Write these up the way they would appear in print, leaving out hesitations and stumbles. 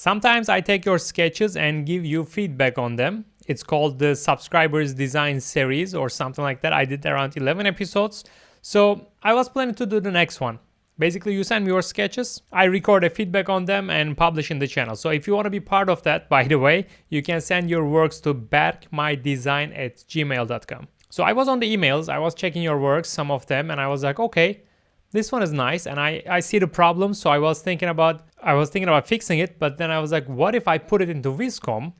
Sometimes I take your sketches and give you feedback on them. It's called the Subscribers Design Series or something like that. I did around 11 episodes. So I was planning to do the next one. Basically, you send me your sketches, I record a feedback on them and publish in the channel. So if you want to be part of that, by the way, you can send your works to berkmydesign@gmail.com. So I was on the emails, I was checking your works, some of them, and I was like, okay, this one is nice, and I see the problem. So I was thinking about fixing it, but then I was like, what if I put it into Viscom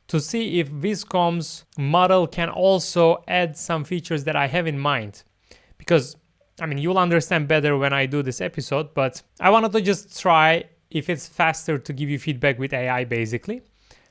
to see if Viscom's model can also add some features that I have in mind? Because I mean, you'll understand better when I do this episode, but I wanted to just try if it's faster to give you feedback with AI basically.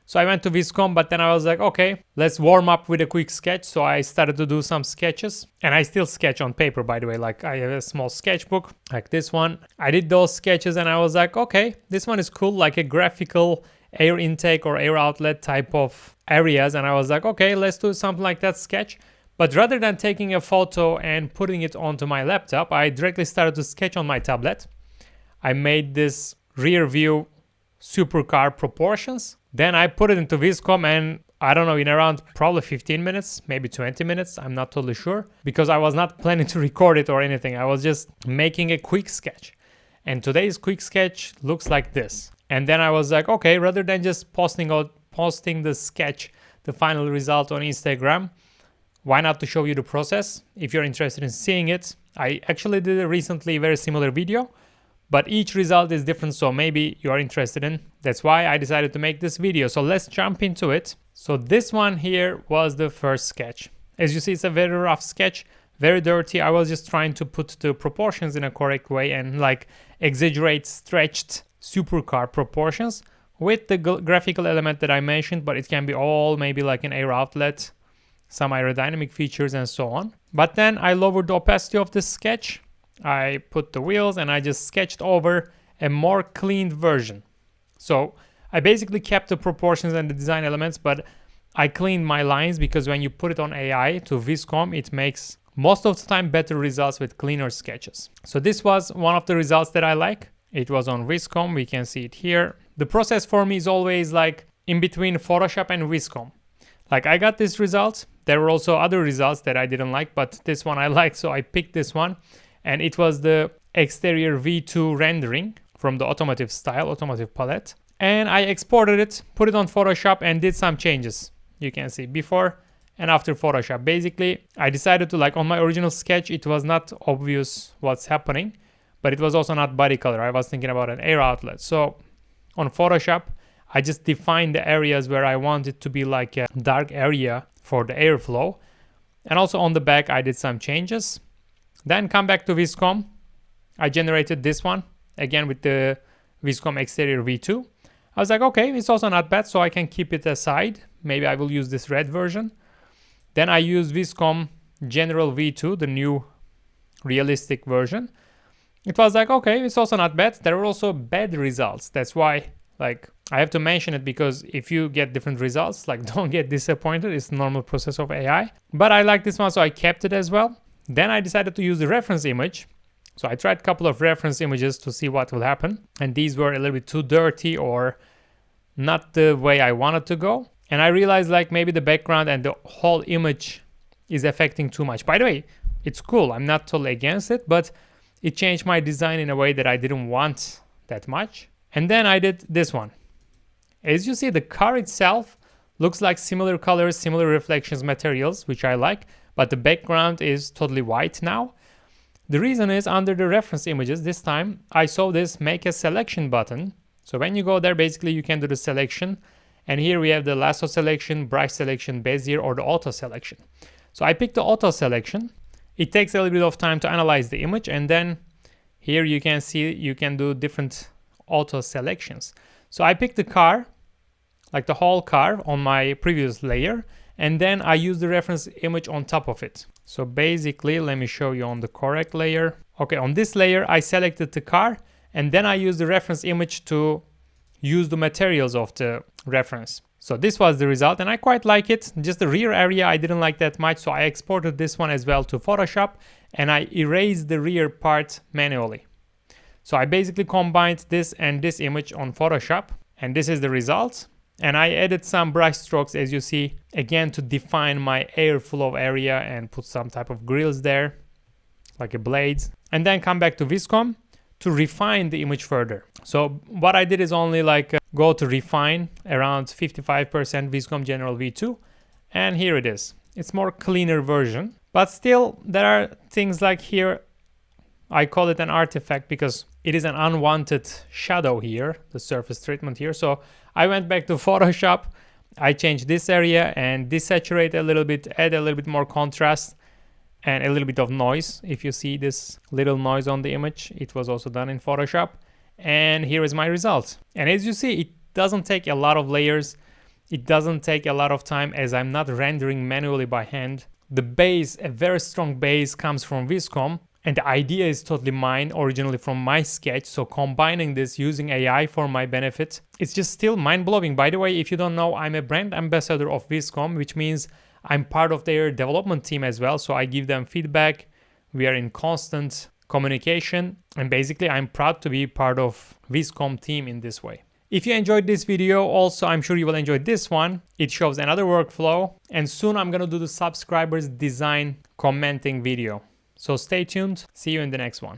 So I went to Viscom, but then I was like, okay, let's warm up with a quick sketch. So I started to do some sketches, and I still sketch on paper, by the way. Like I have a small sketchbook like this one. I did those sketches and I was like, okay, this one is cool, like a graphical air intake or air outlet type of areas. And I was like, okay, let's do something like that sketch. But rather than taking a photo and putting it onto my laptop, I directly started to sketch on my tablet. I made this rear view supercar proportions. Then I put it into Viscom, and I don't know, in around probably 15 minutes, maybe 20 minutes, I'm not totally sure, because I was not planning to record it or anything. I was just making a quick sketch. And today's quick sketch looks like this. And then I was like, okay, rather than just posting the sketch, the final result on Instagram, why not to show you the process if you're interested in seeing it? I actually did a recently very similar video, but each result is different, so maybe you are interested in. That's why I decided to make this video. So let's jump into it. So this one here was the first sketch. As you see, it's a very rough sketch, very dirty. I was just trying to put the proportions in a correct way and like exaggerate stretched supercar proportions with the graphical element that I mentioned, but it can be all maybe like an air outlet, some aerodynamic features and so on. But then I lowered the opacity of this sketch. I put the wheels and I just sketched over a more cleaned version. So I basically kept the proportions and the design elements, but I cleaned my lines because when you put it on AI to Viscom, it makes most of the time better results with cleaner sketches. So this was one of the results that I like. It was on Viscom, we can see it here. The process for me is always like in between Photoshop and Viscom. Like I got this result. There were also other results that I didn't like, but this one I liked, so I picked this one. And it was the exterior V2 rendering from the automotive palette. And I exported it, put it on Photoshop and did some changes. You can see before and after Photoshop. Basically, I decided to, like on my original sketch, it was not obvious what's happening, but it was also not body color. I was thinking about an air outlet. So on Photoshop, I just defined the areas where I want it to be like a dark area for the airflow. And also on the back, I did some changes. Then come back to Viscom. I generated this one again with the Viscom exterior V2. I was like, okay, it's also not bad, so I can keep it aside. Maybe I will use this red version. Then I use Viscom General V2, the new realistic version. It was like, okay, it's also not bad. There were also bad results. That's why, like, I have to mention it, because if you get different results, like, don't get disappointed. It's the normal process of AI. But I like this one, so I kept it as well. Then I decided to use the reference image. So I tried a couple of reference images to see what will happen. And these were a little bit too dirty or not the way I wanted to go. And I realized like maybe the background and the whole image is affecting too much. By the way, it's cool. I'm not totally against it, but it changed my design in a way that I didn't want that much. And then I did this one. As you see, the car itself looks like similar colors, similar reflections, materials, which I like, but the background is totally white now. The reason is under the reference images, this time I saw this make a selection button. So when you go there, basically you can do the selection. And here we have the lasso selection, brush selection, bezier, or the auto selection. So I picked the auto selection. It takes a little bit of time to analyze the image. And then here you can see you can do different auto selections. So I picked the car, like the whole car on my previous layer. And then I use the reference image on top of it. So basically, let me show you on the correct layer. Okay, on this layer, I selected the car, and then I used the reference image to use the materials of the reference. So this was the result, and I quite like it. Just the rear area, I didn't like that much, so I exported this one as well to Photoshop, and I erased the rear part manually. So I basically combined this and this image on Photoshop. And this is the result. And I added some brush strokes, as you see, again to define my airflow area and put some type of grills there, like a blades. And then come back to Viscom to refine the image further. So what I did is only like go to refine around 55% Viscom General V2. And here it is. It's more cleaner version. But still, there are things like here. I call it an artifact because it is an unwanted shadow here, the surface treatment here. So I went back to Photoshop. I changed this area and desaturate a little bit, add a little bit more contrast and a little bit of noise. If you see this little noise on the image, it was also done in Photoshop. And here is my result. And as you see, it doesn't take a lot of layers. It doesn't take a lot of time as I'm not rendering manually by hand. The base, a very strong base, comes from Viscom. And the idea is totally mine, originally from my sketch. So combining this using AI for my benefit, it's just still mind-blowing. By the way, if you don't know, I'm a brand ambassador of Viscom, which means I'm part of their development team as well. So I give them feedback. We are in constant communication. And basically, I'm proud to be part of Viscom team in this way. If you enjoyed this video, also, I'm sure you will enjoy this one. It shows another workflow. And soon I'm going to do the subscribers design commenting video. So stay tuned. See you in the next one.